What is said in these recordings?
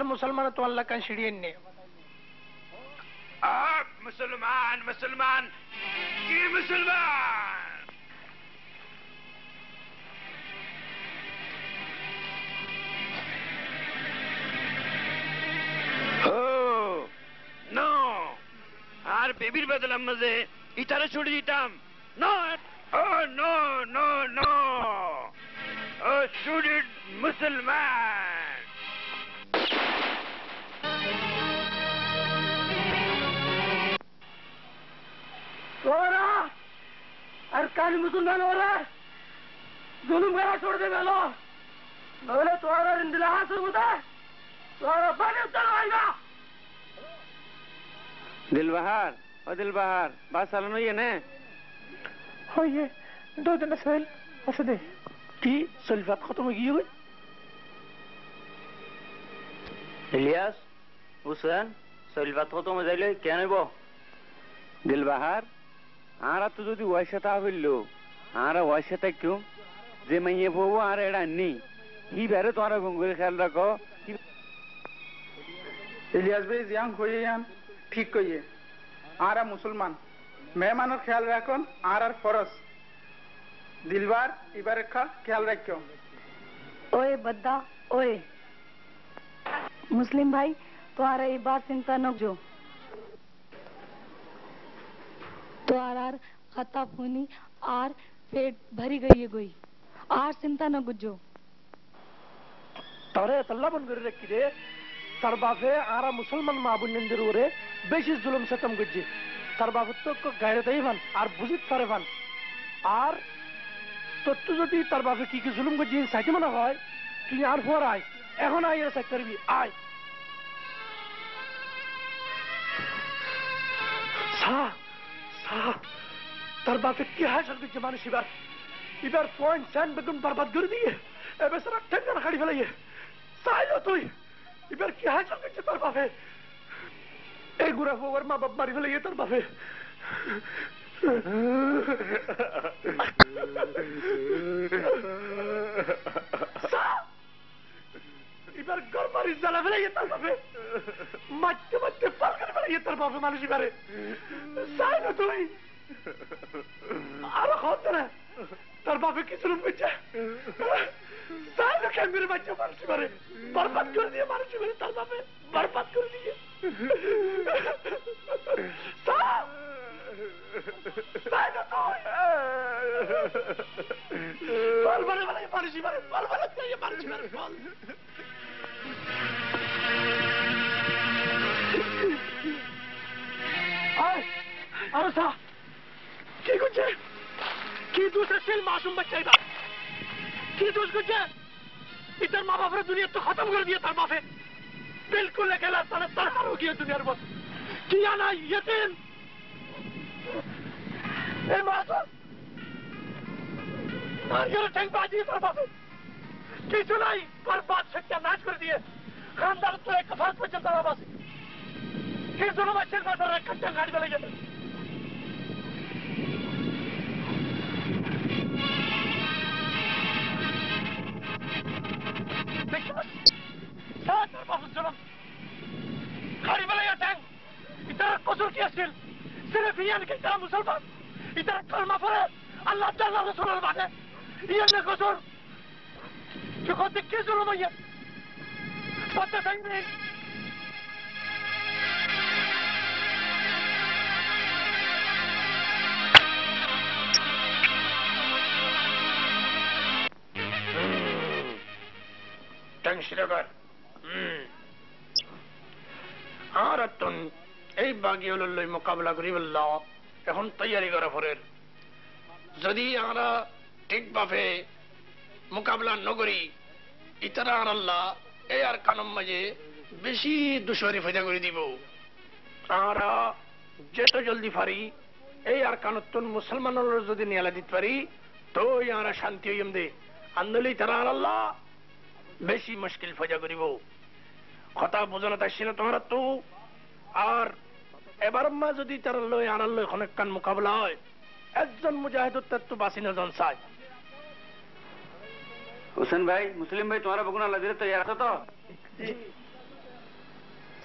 আর মুসলমান তো আল্লাহ কান সিঁড়িয়ে নে মুসলমান মুসলমান কি মুসলমান আর বেবির বদলাম মাঝে ইটারে ছুড়ে দিতাম নো নো নো নো শুড মুসলমান তোরা আর কান মুসলমান ওরা জুলুম করা छोड़ दे गलो नवले তোরা इंदिला हाथ मुदा তোরা पानी उतारवाएगा दिलबहार ओ दिलबहार बात सालन हुई है ने हो ये 2 दिन सेल ऐसे दे की सल्फात खत्म हो गई है इलियास हुसैन सल्फात खत्म हो जाइले क्या नहीं बो दिलबहार आरा तो जो दी वाशता हविल्लो आरा वाशता क्यों जे मैं ये वो आरा एड़ा नहीं ही बेरे तुम्हारा गुंगुरी ख्याल रखो इलियास भाई जियांग होइए यान ठीक कहिए आरा मुसलमान मेहमानर ख्याल राखन आरार फरज दिलबार इबारे का ख्याल रखो ओए बद्दा ओए मुस्लिम भाई तुम्हारा ये बात चिंता न जो तो आर खता फूनी आर पेट भरी गई है गोई आर चिंता न गुजो तोरे तल्ला बन कर रखी रे तार बापे आरा मुसलमान माबुन नंदर ओरे बेशी जुलुम सतम गुज्जी तार बाप तो गायरे दई भान आर बुझित पारे भान आर तो तू যদি তার বাপে কি কি জুলুম গুজ্জি সাইতে মনে হয় তুই আর পর আয় এখন আয় এর সাইতে করবি আয় সা সা তার বাপে কি হাসল গুজ্জি মানুষ এবার পয়েন্ট সেন্ট বেগুন বরবাদ করে দিয়ে এবে সারা টেঙ্গার খাড়ি ফেলাইয়ে সাইলো তুই এবার কি হাসল গুজ্জি তার বাপে এই গুড়া ফোর মা বাপ মারি ফেলাইয়ে তার বাপে এবার গরমারি জ্বালা ফেলাইয়ে তার বাপে মারতে মারতে পালকার ফেলাইয়ে তার বাপে মানুষ এবারে সাইলো তুই আরো খত না তার বাপে কি জুলুম করছে সাইলো ক্যাম্পের বাচ্চা মানুষ এবারে বরবাদ করে দিয়ে মানুষ এবারে তার বাপে বরবাদ করে দিয়ে সাইলো তুই বল বলে বলে মানুষ এবারে বল বলে তুই মানুষ এবারে বল अरे सा की कुछ है की दूसरे सिल मासूम बच्चा इधर की दूसरे कुछ है इधर माँ बाप ने दुनिया तो खत्म कर दिया तार बापे बिल्कुल अकेला तरह हो गया दुनिया में किया ना यतीम ए मासूम मारियो टैंक बाजी तार बापे की सुनाई पर बात सत्यानाश कर दिए खानदान तो एक कफात पे चलता रहा बस की सुनो बच्चे का डर कच्चा गाड़ी में ले जाते गाड़ी में ले जाते हैं इतना कसूर किया सिर्फ ईयान के इतना मुसलमान इतना कलमा पढ़े अल्लाह ताला रसूल बात है ईयान ने कसूर जो खुद दिक्कत जुल्म है पता नहीं শ্রীনগর আর তুন এই বাগিউল্লই মোকাবেলা করি বললা এখন তৈয়ারি করা ফরের যদি আমরা ঠিকভাবে মোকাবেলা নগরী ইতারা আর আল্লাহ এই আর কানম মাঝে বেশি দুশারি ফায়দা করে দিব আমরা যত জলদি পারি এই আর কানতুন মুসলমানরা যদি নিয়ালা দিতে পারি তো আমরা শান্তি হইম দে আন্দোলি তারা আর আল্লাহ বেশি মুশকিল ফায়দা করিব কথা বোঝানো তাইছিল তোমরা তো আর এবার মা যদি তার লয় আনার লয় অনেক কান মোকাবেলা হয় একজন মুজাহিদুর তার তো বাসি না জন চাই हुसैन भाई मुस्लिम भाई तुम्हारा बगुना लग तो यार तो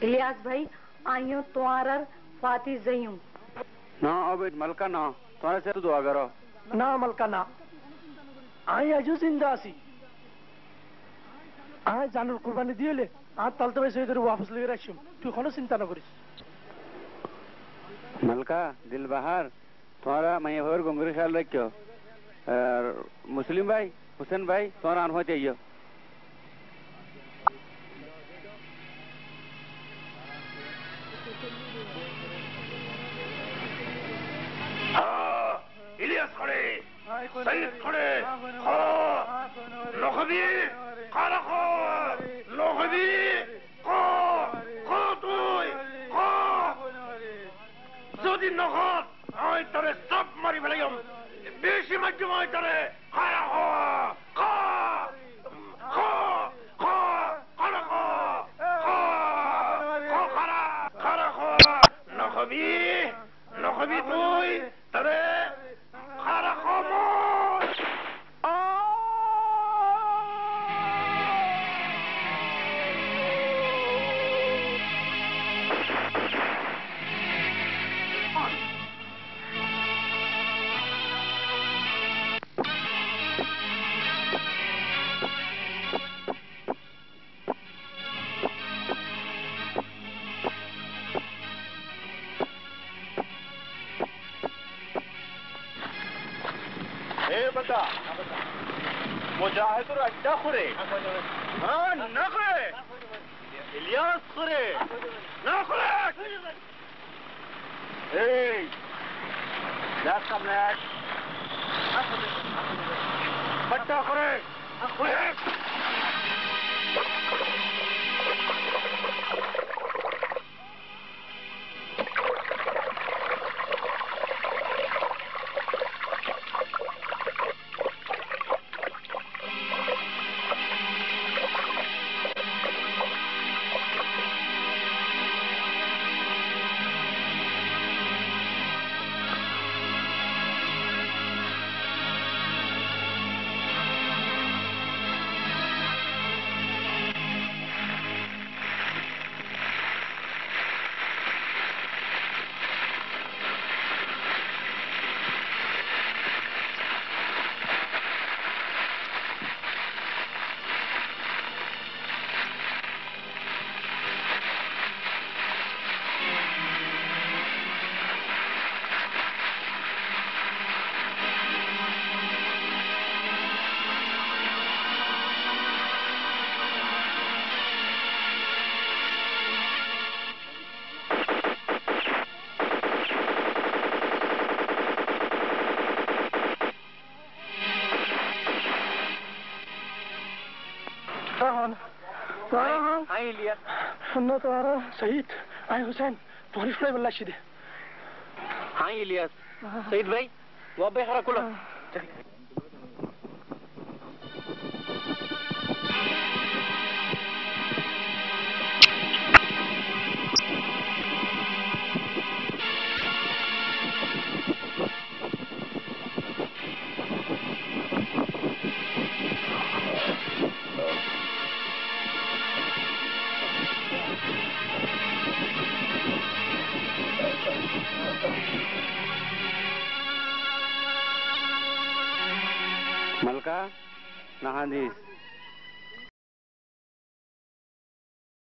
इलियास भाई आइयो तुम्हारा फाती जयूं ना अबेद मलका ना तुम्हारे से तो दुआ करो ना मलका ना आई आजो जिंदा आसी आई जानवर कुर्बानी दिएले आ तलते वैसे इधर वापस लेके रखियो तू कोनो चिंता ना करिस मलका दिलबहार तुम्हारा मैं और गंगरे ख्याल रखियो मुस्लिम भाई हुसैन भाई तुम्हारा अनुभव चाहिए इलियास खड़े सईद खड़े नखबी काला खो नखबी खो खो তুই খো যদি নখত আই তরে সব মারি ফেলাইম বেশি মাধ্যম আই তরে খারা খো খো খো খো কালা খো খো খো খারা খারা খো নখবি নখবি তুই তরে খারা খো बता मुजाहिदुर अड्डा खुरे हाँ न खुरे इलियास खुरे न खुरे hey that's come lad अड्डा खुरे खुरे आई इलियास सुनो तुम्हारा शहीद आई हुसैन तुम्हारी फ्लाई बल्ला शीदे हाँ इलियास सईद भाई वो बे हरा कुलो मलका नहादीस